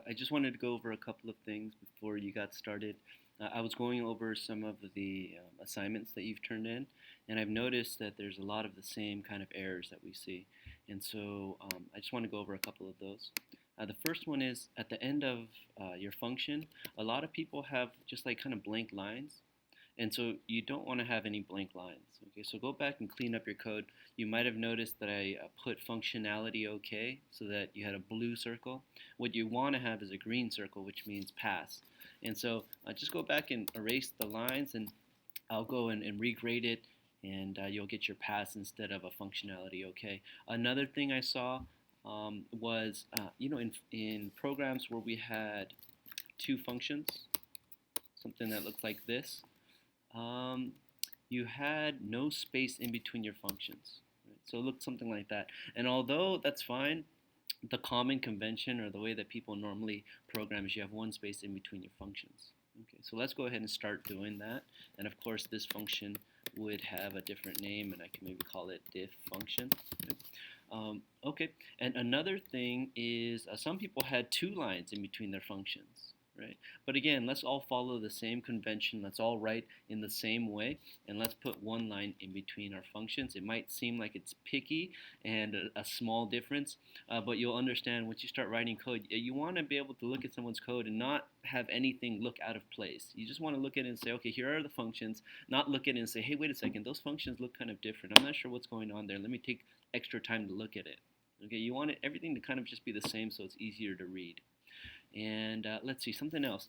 I just wanted to go over a couple of things before you got started. I was going over some of the assignments that you've turned in, and I've noticed that there's a lot of the same kind of errors that we see. And so I just want to go over a couple of those. The first one is at the end of your function, a lot of people have just like kind of blank lines. And so you don't want to have any blank lines. Okay, so go back and clean up your code. You might have noticed that I put functionality OK so that you had a blue circle. What you want to have is a green circle, which means pass. And so just go back and erase the lines, and I'll go and regrade it, and you'll get your pass instead of a functionality OK. Another thing I saw was, in programs where we had two functions, something that looked like this, um, you had no space in between your functions. Right? So it looked something like that. And although that's fine, the common convention or the way that people normally program is you have one space in between your functions. Okay, so let's go ahead and start doing that. And of course, this function would have a different name, and I can maybe call it diff function. Okay, and another thing is some people had two lines in between their functions, right? But again, let's all follow the same convention. Let's all write in the same way, and let's put one line in between our functions. It might seem like it's picky and a small difference, but you'll understand once you start writing code, you want to be able to look at someone's code and not have anything look out of place. You just want to look at it and say, okay, here are the functions, not look at it and say, hey, wait a second, those functions look kind of different. I'm not sure what's going on there. Let me take extra time to look at it. Okay, you want everything to kind of just be the same so it's easier to read. And let's see, something else.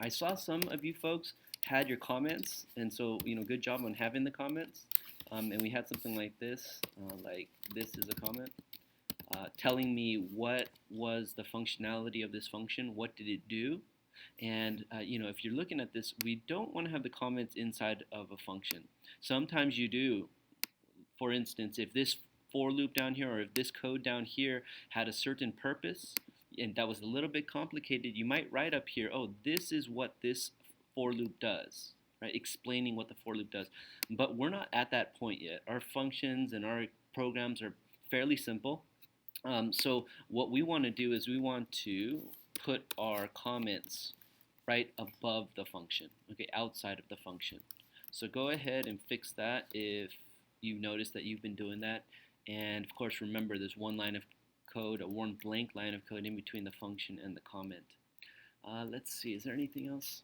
I saw some of you folks had your comments, and so, good job on having the comments. And we had something like this is a comment telling me what was the functionality of this function, what did it do. And if you're looking at this, we don't want to have the comments inside of a function. Sometimes you do. For instance, if this for loop down here or if this code down here had a certain purpose and that was a little bit complicated, you might write up here, oh, this is what this for loop does, right? Explaining what the for loop does. But we're not at that point yet. Our functions and our programs are fairly simple. So what we want to do is we want to put our comments right above the function, okay, outside of the function. So go ahead and fix that if you notice that you've been doing that. And of course, remember there's one line of code, one blank line of code in between the function and the comment. Let's see, is there anything else?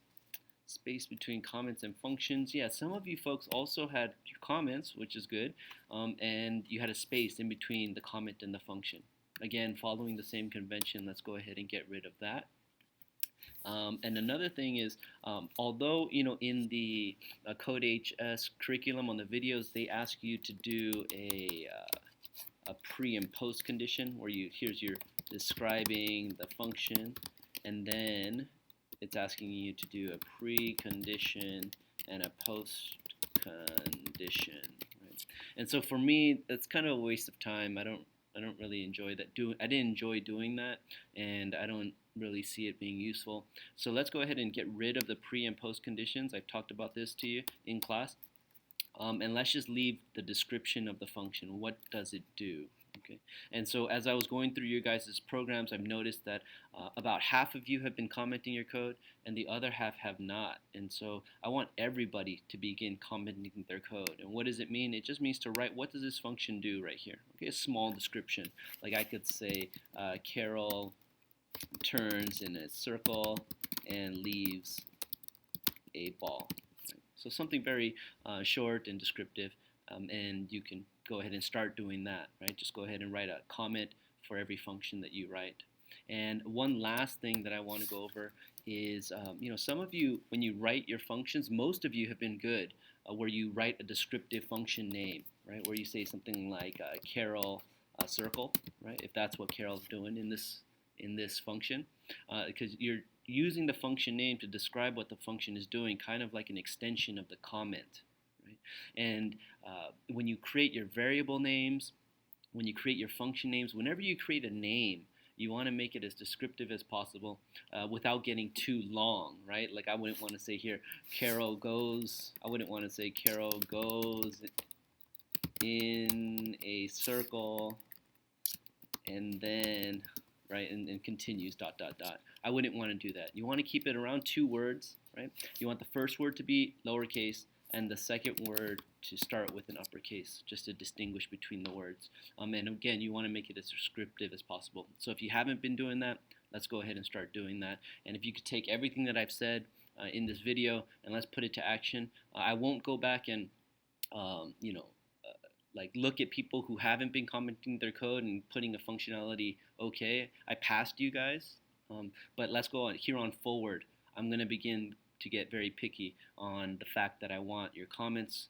Space between comments and functions. Yeah, some of you folks also had your comments, which is good, and you had a space in between the comment and the function. Again, following the same convention, let's go ahead and get rid of that. And another thing is, although in the Code HS curriculum on the videos, they ask you to do a pre and post condition where here's your describing the function, and then it's asking you to do a pre-condition and a post-condition. Right? And so for me, that's kind of a waste of time. I don't really enjoy that. I didn't enjoy doing that, and I don't really see it being useful. So let's go ahead and get rid of the pre and post conditions. I've talked about this to you in class. And let's just leave the description of the function. What does it do? Okay. And so as I was going through your guys' programs, I've noticed that about half of you have been commenting your code and the other half have not. And so I want everybody to begin commenting their code. And what does it mean? It just means to write, what does this function do right here? Okay, a small description. Like I could say, Carol turns in a circle and leaves a ball. So something very short and descriptive, and you can go ahead and start doing that, right? Just go ahead and write a comment for every function that you write. And one last thing that I want to go over is, some of you, when you write your functions, most of you have been good where you write a descriptive function name, right? Where you say something like Carol circle, right? If that's what Carol's doing in this function, because you're using the function name to describe what the function is doing, kind of like an extension of the comment, right? And when you create your variable names, when you create your function names, whenever you create a name, you want to make it as descriptive as possible without getting too long, right? Like I wouldn't want to say here, Carol goes, I wouldn't want to say Carol goes in a circle and then right? And continues dot dot dot. I wouldn't want to do that. You want to keep it around 2 words, right? You want the first word to be lowercase and the second word to start with an uppercase, just to distinguish between the words. And again, you want to make it as descriptive as possible. So if you haven't been doing that, let's go ahead and start doing that. And if you could take everything that I've said in this video and let's put it to action. I won't go back and like look at people who haven't been commenting their code and putting a functionality okay. I passed you guys, but let's go on here on forward. I'm going to begin to get very picky on the fact that I want your comments,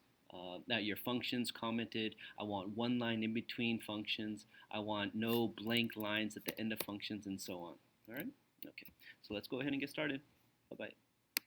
that your functions commented. I want one line in between functions. I want no blank lines at the end of functions and so on. All right? Okay, so let's go ahead and get started. Bye-bye.